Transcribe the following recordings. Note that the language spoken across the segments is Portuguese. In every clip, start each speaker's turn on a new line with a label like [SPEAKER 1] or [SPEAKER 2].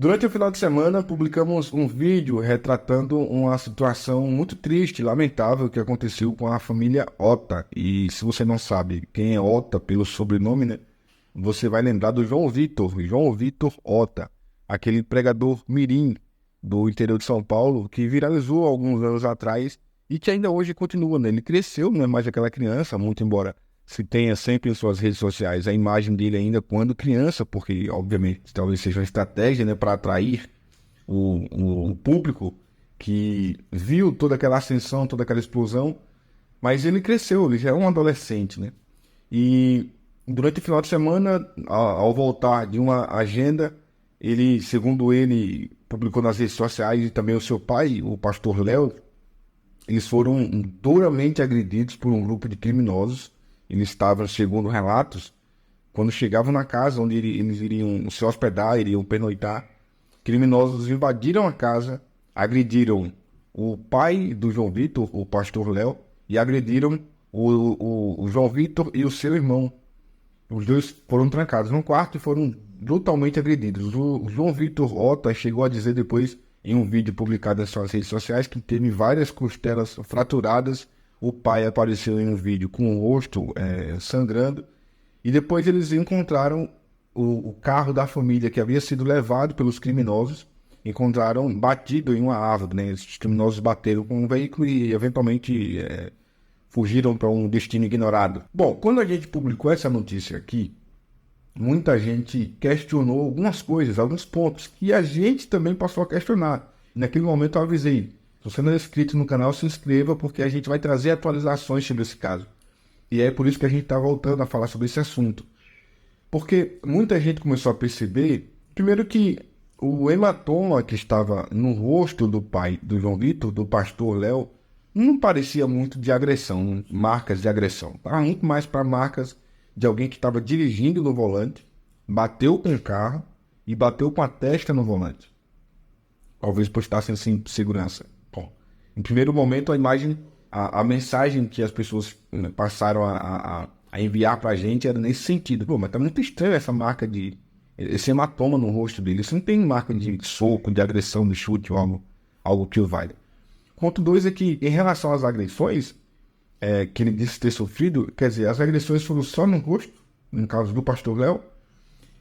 [SPEAKER 1] Durante o final de semana, publicamos um vídeo retratando uma situação muito triste e lamentável que aconteceu com a família Ota. E se você não sabe quem é Ota pelo sobrenome, né? Você vai lembrar do João Vitor Ota, aquele pregador mirim do interior de São Paulo que viralizou alguns anos atrás e que ainda hoje continua, né? Ele cresceu, não é mais aquela criança, muito embora se tenha sempre em suas redes sociais a imagem dele ainda quando criança, porque obviamente talvez seja uma estratégia, né, para atrair o público que viu toda aquela ascensão, toda aquela explosão, mas ele cresceu, ele já é um adolescente, né? E durante o final de semana, ao voltar de uma agenda, ele, segundo ele, publicou nas redes sociais e também o seu pai, o pastor Léo, eles foram duramente agredidos por um grupo de criminosos. Eles estavam, segundo relatos, quando chegavam na casa onde eles iriam se hospedar, iriam pernoitar, criminosos invadiram a casa, agrediram o pai do João Vitor, o pastor Léo, e agrediram o João Vitor e o seu irmão. Os dois foram trancados no quarto e foram brutalmente agredidos. O João Vitor Ota chegou a dizer depois, em um vídeo publicado nas suas redes sociais, que teve várias costelas fraturadas. O pai apareceu em um vídeo com o rosto sangrando. E depois eles encontraram o carro da família que havia sido levado pelos criminosos. Encontraram batido em uma árvore, né? Os criminosos bateram com um veículo e eventualmente fugiram para um destino ignorado. Bom, quando a gente publicou essa notícia aqui, muita gente questionou algumas coisas, alguns pontos, que a gente também passou a questionar. Naquele momento eu avisei, se você não é inscrito no canal, se inscreva, porque a gente vai trazer atualizações sobre esse caso. E é por isso que a gente está voltando a falar sobre esse assunto. Porque muita gente começou a perceber, primeiro que o hematoma que estava no rosto do pai do João Vitor, do pastor Léo, não parecia muito de agressão, marcas de agressão. Estava muito mais para marcas de alguém que estava dirigindo no volante, bateu com o carro e bateu com a testa no volante. Talvez postassem assim segurança. Bom, em primeiro momento a imagem, a mensagem que as pessoas passaram a enviar para a gente era nesse sentido. Pô, mas tá muito estranho essa marca esse hematoma no rosto dele. Isso não tem marca de soco, de agressão, de chute ou algo que o valha. Ponto 2 é que, em relação às agressões que ele disse ter sofrido, quer dizer, as agressões foram só no rosto, no caso do pastor Léo,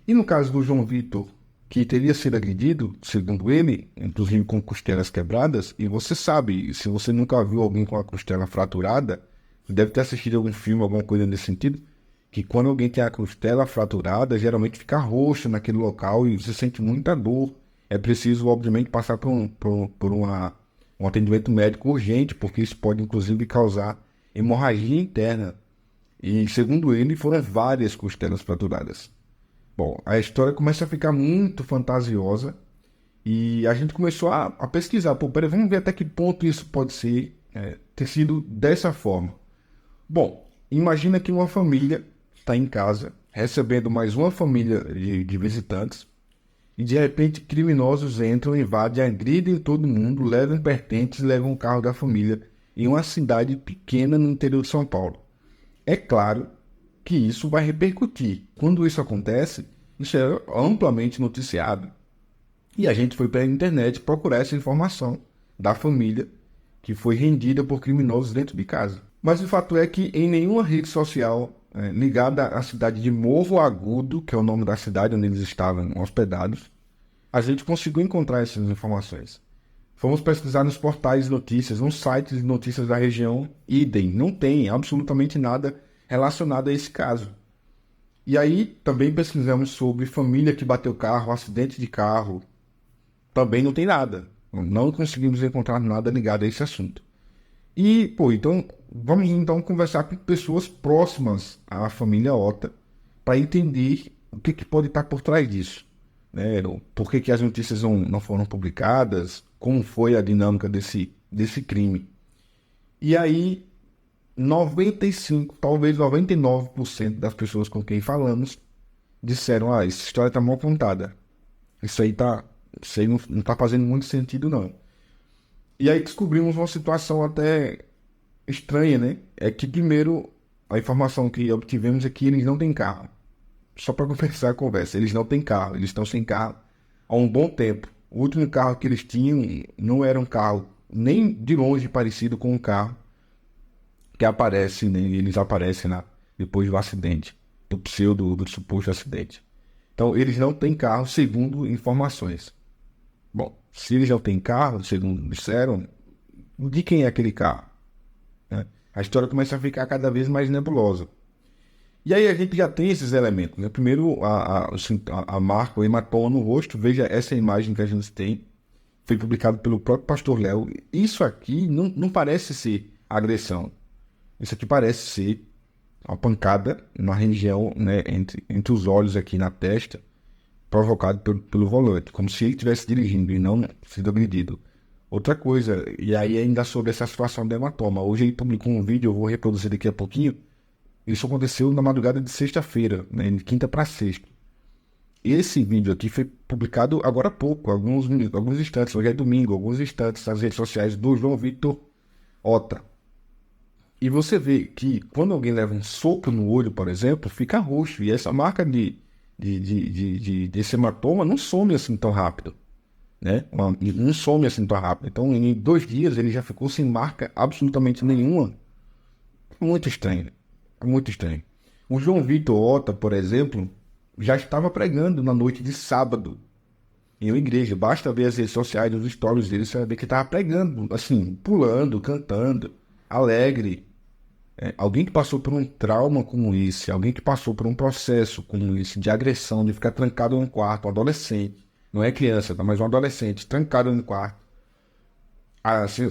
[SPEAKER 1] e no caso do João Vitor, que teria sido agredido, segundo ele, inclusive com costelas quebradas, e você sabe, se você nunca viu alguém com a costela fraturada, deve ter assistido algum filme, alguma coisa nesse sentido, que quando alguém tem a costela fraturada, geralmente fica roxa naquele local e você sente muita dor. É preciso, obviamente, passar por um atendimento médico urgente, porque isso pode, inclusive, causar hemorragia interna. E, segundo ele, foram várias costelas fraturadas. Bom, a história começa a ficar muito fantasiosa e a gente começou a pesquisar. Pô, peraí, vamos ver até que ponto isso pode ter sido dessa forma. Bom, imagina que uma família está em casa, recebendo mais uma família de visitantes, e de repente criminosos entram, invadem, agridem todo mundo, levam pertences, levam o carro da família em uma cidade pequena no interior de São Paulo. É claro que isso vai repercutir. Quando isso acontece, isso é amplamente noticiado. E a gente foi para a internet procurar essa informação da família que foi rendida por criminosos dentro de casa. Mas o fato é que em nenhuma rede social ligada à cidade de Morro Agudo, que é o nome da cidade onde eles estavam hospedados, a gente conseguiu encontrar essas informações. Fomos pesquisar nos portais de notícias, nos sites de notícias da região, idem, não tem absolutamente nada relacionado a esse caso. E aí também pesquisamos sobre família que bateu carro, acidente de carro, também não tem nada. Não conseguimos encontrar nada ligado a esse assunto. E, então, vamos então conversar com pessoas próximas à família Ota para entender o que pode estar por trás disso. Né? Por que as notícias não foram publicadas, como foi a dinâmica desse crime. E aí, 95, talvez 99% das pessoas com quem falamos disseram, essa história está mal contada. Isso aí não está fazendo muito sentido, não. E aí descobrimos uma situação até estranha, né? É que, primeiro, a informação que obtivemos é que eles não têm carro. Só para começar a conversa, eles não têm carro, eles estão sem carro há um bom tempo. O último carro que eles tinham não era um carro nem de longe parecido com o carro que aparece, né? Eles aparecem lá depois do acidente, do suposto acidente. Então, eles não têm carro, segundo informações. Bom, se eles não têm carro, segundo disseram, de quem é aquele carro? Né? A história começa a ficar cada vez mais nebulosa. E aí a gente já tem esses elementos. Né? Primeiro, a marca, o hematoma no rosto. Veja essa imagem que a gente tem. Foi publicado pelo próprio pastor Léo. Isso aqui não parece ser agressão. Isso aqui parece ser uma pancada na região, né, entre os olhos aqui na testa, provocado pelo volante. Como se ele estivesse dirigindo e não sido agredido. Outra coisa, e aí ainda sobre essa situação do hematoma. Hoje ele publicou um vídeo, eu vou reproduzir daqui a pouquinho. Isso aconteceu na madrugada de sexta-feira, né, de quinta para sexta. Esse vídeo aqui foi publicado agora há pouco, alguns instantes, hoje é domingo, alguns instantes nas redes sociais do João Vitor Ota. E você vê que quando alguém leva um soco no olho, por exemplo, fica roxo. E essa marca desse hematoma não some assim tão rápido. Né? Não some assim tão rápido. Então, em 2 dias, ele já ficou sem marca absolutamente nenhuma. Muito estranho. Muito estranho. O João Vitor Ota, por exemplo, já estava pregando na noite de sábado em uma igreja. Basta ver as redes sociais, os stories dele, você vai ver que estava pregando, assim, pulando, cantando, alegre. Alguém que passou por um trauma como esse, alguém que passou por um processo como esse, de agressão, de ficar trancado em um quarto, um adolescente, não é criança, tá? Mas um adolescente, trancado em um quarto,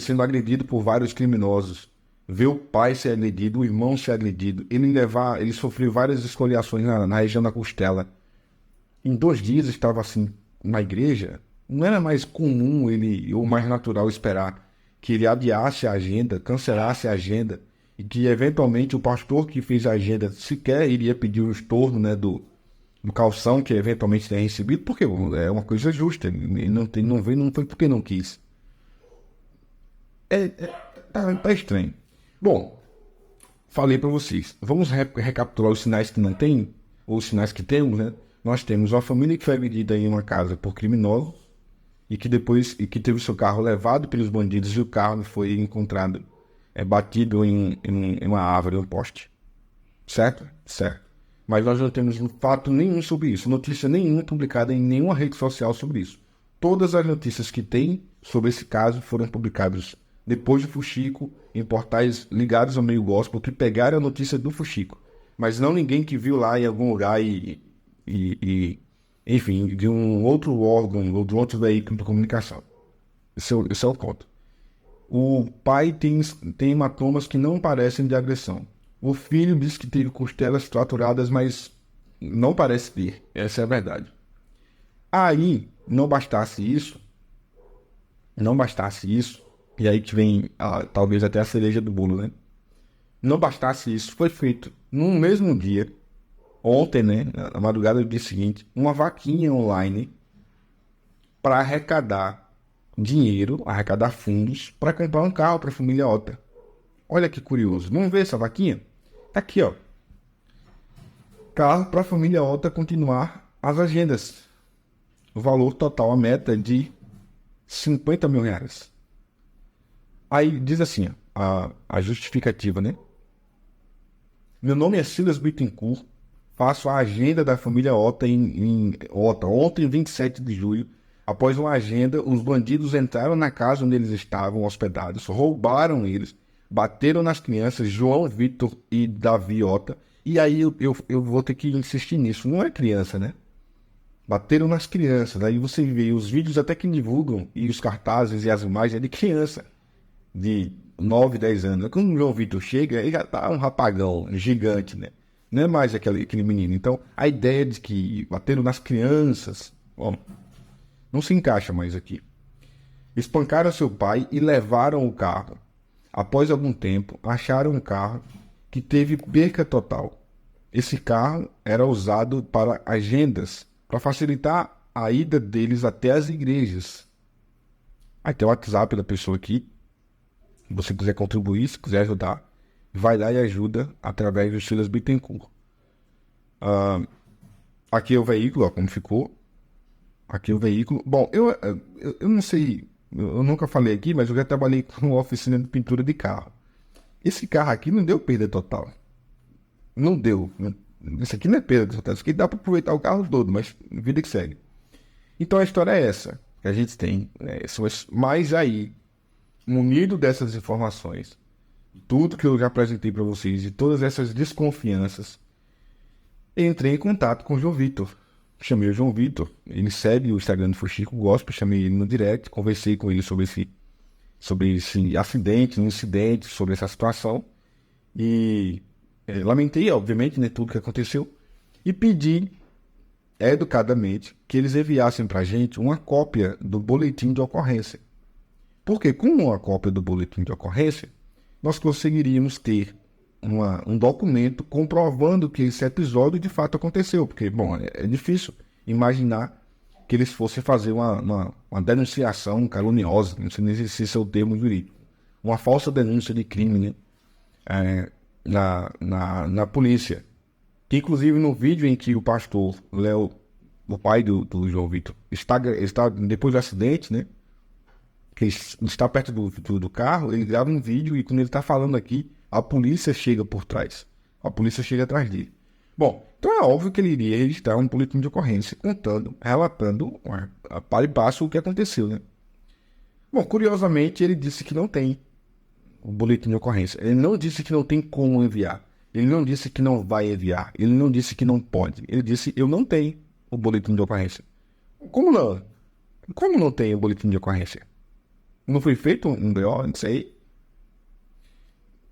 [SPEAKER 1] sendo agredido por vários criminosos, ver o pai ser agredido, o irmão ser agredido, ele sofreu várias escoriações na região da costela. Em 2 dias estava assim na igreja, não era mais comum ou mais natural esperar que ele adiasse a agenda, cancelasse a agenda, e que eventualmente o pastor que fez a agenda sequer iria pedir o estorno, né, do calção que eventualmente tenha recebido, porque é uma coisa justa, ele não foi porque não quis. Tá estranho. Bom, falei para vocês. Vamos recapitular os sinais que não tem, ou os sinais que temos, né? Nós temos uma família que foi agredida em uma casa por criminosos e que teve seu carro levado pelos bandidos e o carro foi encontrado batido em uma árvore, um poste. Certo? Certo. Mas nós não temos fato nenhum sobre isso, notícia nenhuma publicada em nenhuma rede social sobre isso. Todas as notícias que tem sobre esse caso foram publicadas depois do Fuxico, em portais ligados ao meio gospel, que pegaram a notícia do Fuxico. Mas não ninguém que viu lá em algum lugar enfim, de um outro órgão ou de um outro veículo de comunicação. Esse é o ponto. O pai tem hematomas que não parecem de agressão. O filho diz que teve costelas fraturadas, mas não parece ter. Essa é a verdade. Aí, não bastasse isso, e aí que vem talvez até a cereja do bolo, né? Não bastasse isso, foi feito no mesmo dia, ontem, né, na madrugada do dia seguinte, uma vaquinha online para arrecadar dinheiro, arrecadar fundos para comprar um carro para a família Ota. Olha que curioso. Vamos ver essa vaquinha? Tá aqui, ó. Carro para a família Ota continuar as agendas. O valor total, a meta é de 50 mil reais. Aí diz assim, a justificativa, né? Meu nome é Silas Bittencourt, faço a agenda da família Ota em Ota. Ontem, 27 de julho, após uma agenda, os bandidos entraram na casa onde eles estavam hospedados, roubaram eles, bateram nas crianças, João Vitor e Davi Ota, e aí eu vou ter que insistir nisso, não é criança, né? Bateram nas crianças, aí você vê os vídeos até que divulgam, e os cartazes e as imagens é de criança, de 9, 10 anos. Quando o João Vitor chega, ele já tá um rapagão gigante, né? Não é mais aquele menino. Então, a ideia de que bateram nas crianças, ó, não se encaixa mais aqui. Espancaram seu pai e levaram o carro. Após algum tempo, acharam um carro que teve perca total. Esse carro era usado para agendas, para facilitar a ida deles até as igrejas. Aí tem o WhatsApp da pessoa aqui. Se você quiser contribuir, se quiser ajudar, vai lá e ajuda através do Silas Bittencourt. Aqui é o veículo, ó, como ficou. aqui o veículo. Bom, eu não sei, eu nunca falei aqui, mas eu já trabalhei com uma oficina de pintura de carro. Esse carro aqui não deu perda total. Não deu. Isso aqui não é perda total. Isso aqui dá para aproveitar o carro todo, mas vida que segue. Então a história é essa que a gente tem. Né? Mas aí, munido dessas informações, tudo que eu já apresentei para vocês e todas essas desconfianças, entrei em contato com o João Vitor. Chamei o João Vitor, ele segue o Instagram do Fuxico Gospel, chamei ele no direct, conversei com ele sobre esse acidente, um incidente, sobre essa situação. E lamentei, obviamente, né, tudo que aconteceu. E pedi, educadamente, que eles enviassem para a gente uma cópia do boletim de ocorrência. Porque com uma cópia do boletim de ocorrência, nós conseguiríamos ter um documento comprovando que esse episódio de fato aconteceu. Porque, bom, é difícil imaginar que eles fossem fazer uma denunciação caluniosa, não sei nem se esse é o termo jurídico, uma falsa denúncia de crime, né, na polícia. Que, inclusive, no vídeo em que o pastor Léo, o pai do João Vitor, está depois do acidente, né, que ele está perto do carro, ele grava um vídeo e quando ele está falando aqui, a polícia chega por trás. A polícia chega atrás dele. Bom, então é óbvio que ele iria registrar um boletim de ocorrência relatando a par e passo o que aconteceu, né? Bom, curiosamente, ele disse que não tem o boletim de ocorrência. Ele não disse que não tem como enviar. Ele não disse que não vai enviar. Ele não disse que não pode. Ele disse, eu não tenho o boletim de ocorrência. Como não? Como não tem o boletim de ocorrência? Não foi feito um BO, não sei.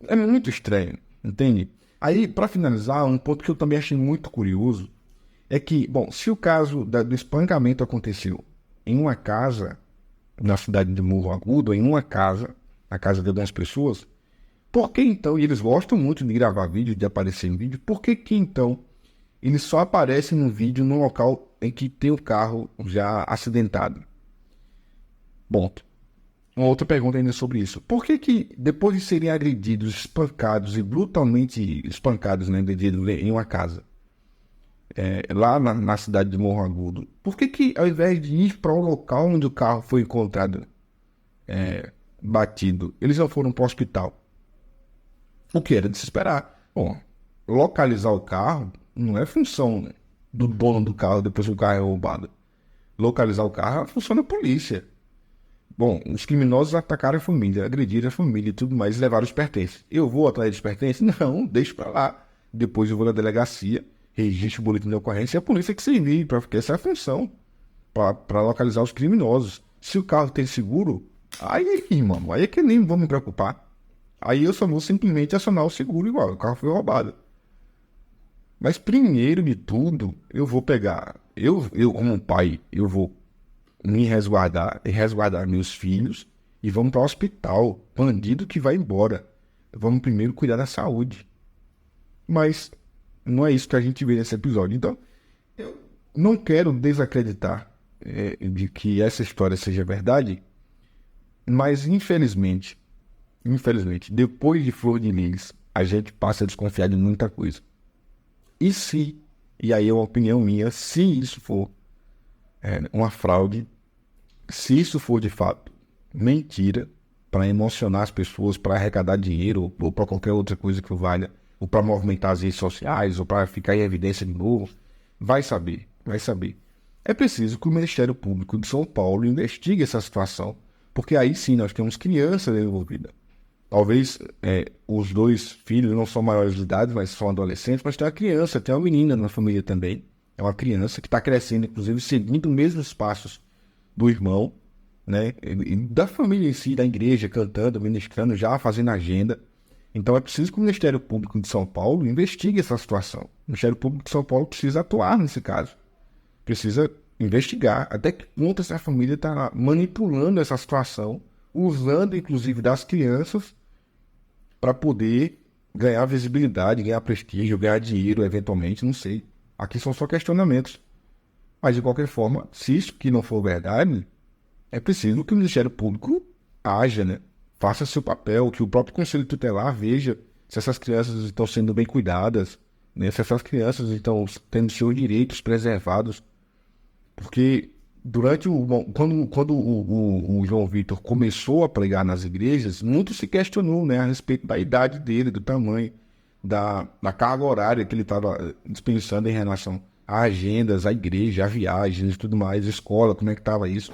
[SPEAKER 1] É muito estranho, entende? Aí, para finalizar, um ponto que eu também achei muito curioso é que, bom, se o caso do espancamento aconteceu em uma casa, na cidade de Morro Agudo, em uma casa, na casa de algumas pessoas, por que então, e eles gostam muito de gravar vídeo, de aparecer em vídeo, por que então eles só aparecem no vídeo no local em que tem o carro já acidentado? Bom, uma outra pergunta ainda sobre isso. Por que depois de serem agredidos, espancados e brutalmente espancados, né, em uma casa, lá na cidade de Morro Agudo, por que ao invés de ir para o local onde o carro foi encontrado batido, eles não foram para o hospital? O que era de se esperar. Bom, localizar o carro não é função, né, do dono do carro depois que o carro é roubado. Localizar o carro é a função da polícia. Bom, os criminosos atacaram a família, agrediram a família e tudo mais, e levaram os pertences. Eu vou atrás dos pertences? Não, deixo pra lá. Depois eu vou na delegacia, registro o boletim de ocorrência e a polícia que se envie, porque essa é a função, para localizar os criminosos. Se o carro tem seguro, aí, irmão, aí é que nem vou me preocupar. Aí eu só vou simplesmente acionar o seguro igual, o carro foi roubado. Mas primeiro de tudo, eu vou pegar, eu como pai, eu vou me resguardar e resguardar meus filhos e vamos para o hospital. Bandido que vai embora. Vamos primeiro cuidar da saúde. Mas não é isso que a gente vê nesse episódio. Então, eu não quero desacreditar de que essa história seja verdade, mas infelizmente, depois de Flor de Lis, a gente passa a desconfiar de muita coisa. E aí é uma opinião minha, se isso for uma fraude, se isso for de fato mentira, para emocionar as pessoas, para arrecadar dinheiro ou para qualquer outra coisa que valha, ou para movimentar as redes sociais, ou para ficar em evidência de novo, vai saber. É preciso que o Ministério Público de São Paulo investigue essa situação, porque aí sim nós temos crianças envolvidas. Talvez os dois filhos não são maiores de idade, mas são adolescentes, mas tem uma criança, tem uma menina na família também. É uma criança que está crescendo, inclusive, seguindo os mesmos passos do irmão, né? E da família em si, da igreja, cantando, ministrando, já fazendo agenda. Então é preciso que o Ministério Público de São Paulo investigue essa situação. O Ministério Público de São Paulo precisa atuar nesse caso. Precisa investigar até que ponto essa família está manipulando essa situação, usando inclusive das crianças para poder ganhar visibilidade, ganhar prestígio, ganhar dinheiro eventualmente, não sei. Aqui são só questionamentos. Mas de qualquer forma, se isso que não for verdade, é preciso que o Ministério Público haja, né? Faça seu papel, que o próprio Conselho Tutelar veja se essas crianças estão sendo bem cuidadas, né? Se essas crianças estão tendo seus direitos preservados. Porque durante quando o João Vitor começou a pregar nas igrejas, muito se questionou, né, a respeito da idade dele, do tamanho, da carga horária que ele estava dispensando em relação a agendas, a igreja, a viagens e tudo mais, escola, como é que estava isso.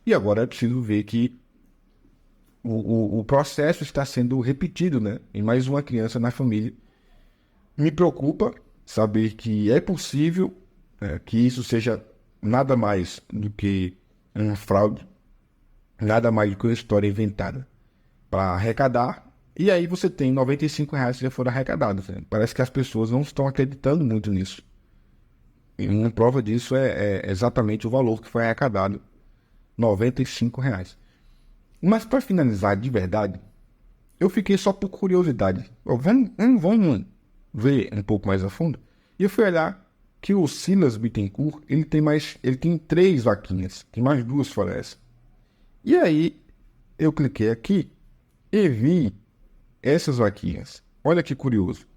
[SPEAKER 1] E agora é preciso ver que o processo está sendo repetido, né, em mais uma criança na família. Me preocupa saber que é possível que isso seja nada mais do que uma fraude, nada mais do que uma história inventada para arrecadar. E aí você tem R$ 95 que já foram arrecadados, né? Parece que as pessoas não estão acreditando muito nisso. E uma prova disso é exatamente o valor que foi arrecadado, R$ 95. Mas para finalizar de verdade, eu fiquei só por curiosidade. Vamos ver um pouco mais a fundo. E eu fui olhar que o Silas Bittencourt, ele tem 3 vaquinhas, tem mais 2 fora essa. E aí eu cliquei aqui e vi essas vaquinhas. Olha que curioso.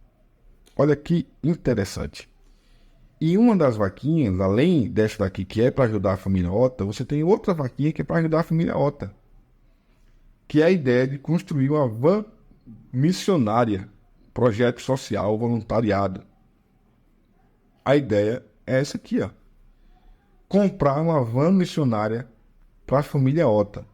[SPEAKER 1] Olha que interessante. E uma das vaquinhas, além dessa daqui que é para ajudar a família Ota, você tem outra vaquinha que é para ajudar a família Ota, que é a ideia de construir uma van missionária, projeto social, voluntariado. A ideia é essa aqui, ó. Comprar uma van missionária para a família Ota.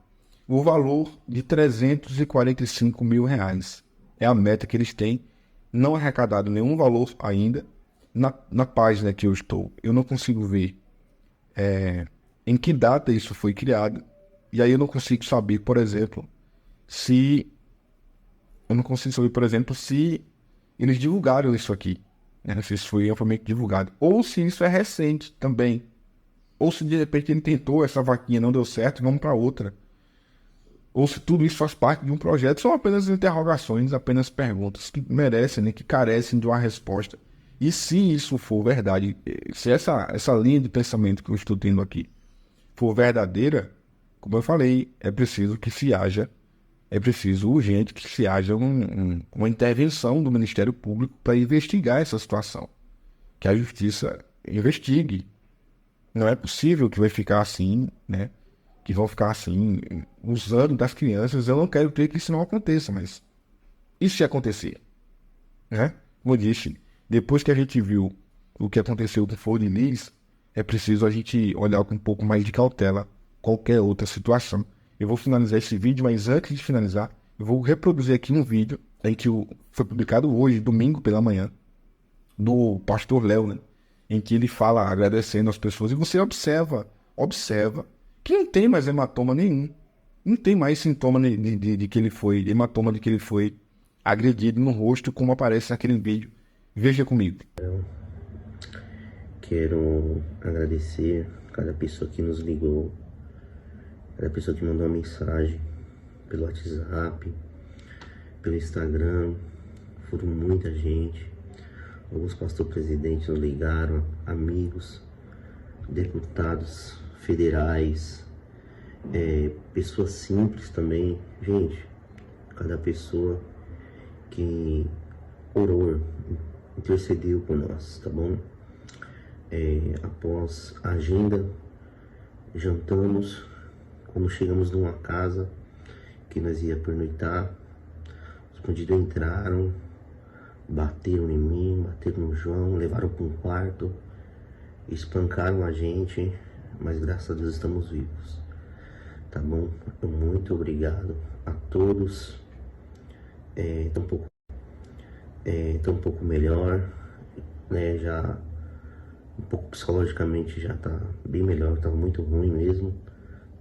[SPEAKER 1] O valor de R$ 345 mil. É a meta que eles têm. Não arrecadado nenhum valor ainda. Na página que eu estou, eu não consigo ver em que data isso foi criado. E aí eu não consigo saber, por exemplo, se se eles divulgaram isso aqui, né? Se isso foi amplamente divulgado. Ou se isso é recente também. Ou se de repente ele tentou, essa vaquinha não deu certo, vamos para outra. Ou se tudo isso faz parte de um projeto. São apenas interrogações, apenas perguntas que merecem, né, que carecem de uma resposta. E se isso for verdade, se essa linha de pensamento que eu estou tendo aqui for verdadeira, como eu falei, é preciso urgente que se haja uma intervenção do Ministério Público para investigar essa situação. Que a Justiça investigue. Não é possível que vai ficar assim, né? Que vão ficar assim, usando das crianças. Eu não quero crer que isso não aconteça, mas e se acontecer? Né? Como eu disse, depois que a gente viu o que aconteceu com Flor de Lis, é preciso a gente olhar com um pouco mais de cautela qualquer outra situação. Eu vou finalizar esse vídeo, mas antes de finalizar, eu vou reproduzir aqui um vídeo em que foi publicado hoje, domingo pela manhã, do pastor Léo, né? Em que ele fala agradecendo as pessoas, e você observa que não tem mais hematoma nenhum. Não tem mais sintoma de que ele foi, hematoma de que ele foi agredido no rosto, como aparece naquele vídeo. Veja comigo.
[SPEAKER 2] Quero agradecer cada pessoa que nos ligou, cada pessoa que mandou uma mensagem pelo WhatsApp, pelo Instagram. Foram muita gente. Alguns pastor-presidentes nos ligaram, amigos, deputados federais, pessoas simples também. Gente, cada pessoa que orou, intercedeu por nós, tá bom? Após a agenda, jantamos. Quando chegamos numa casa que nós ia pernoitar, os bandidos entraram, bateram em mim, bateram no João, levaram para um quarto, espancaram a gente, mas graças a Deus estamos vivos, tá bom? Muito obrigado a todos. Tô um pouco melhor, né? Já um pouco psicologicamente já tá bem melhor, tava muito ruim mesmo,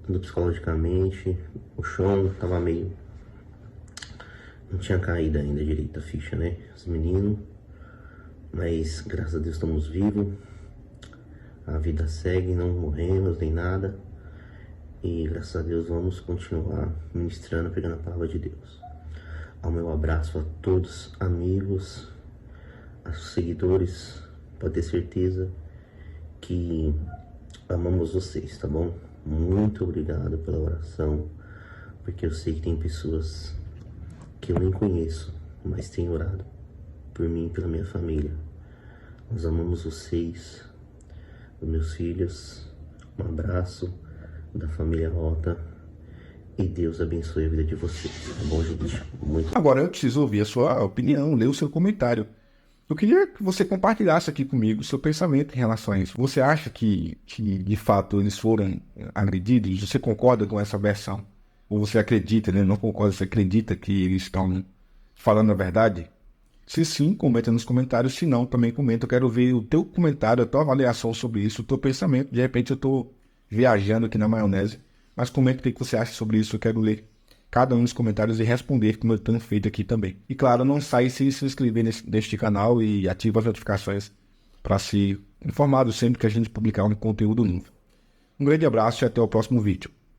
[SPEAKER 2] tanto psicologicamente. O chão tava meio, não tinha caído ainda direito a ficha, né? Os meninos, mas graças a Deus estamos vivos, a vida segue, não morremos nem nada, e graças a Deus vamos continuar ministrando, pegando a palavra de Deus. Ao meu abraço a todos, amigos, aos seguidores, pode ter certeza que amamos vocês, tá bom? Muito obrigado pela oração, porque eu sei que tem pessoas que eu nem conheço, mas têm orado por mim e pela minha família. Nós amamos vocês, os meus filhos, Um abraço da família Rota e Deus abençoe a vida de vocês, tá bom, gente? Muito.
[SPEAKER 1] Agora eu preciso ouvir a sua opinião, ler o seu comentário. Eu queria que você compartilhasse aqui comigo o seu pensamento em relação a isso. Você acha que de fato eles foram agredidos? Você concorda com essa versão? Ou você acredita, né? Não concorda, você acredita que eles estão falando a verdade? Se sim, comenta nos comentários. Se não, também comenta. Eu quero ver o teu comentário, a tua avaliação sobre isso, o teu pensamento. De repente eu estou viajando aqui na maionese. Mas comenta o que você acha sobre isso. Eu quero ler cada um dos comentários e responder, como eu tenho feito aqui também. E claro, não sai se inscrever neste canal e ativa as notificações para ser informado sempre que a gente publicar um conteúdo novo. Um grande abraço e até o próximo vídeo.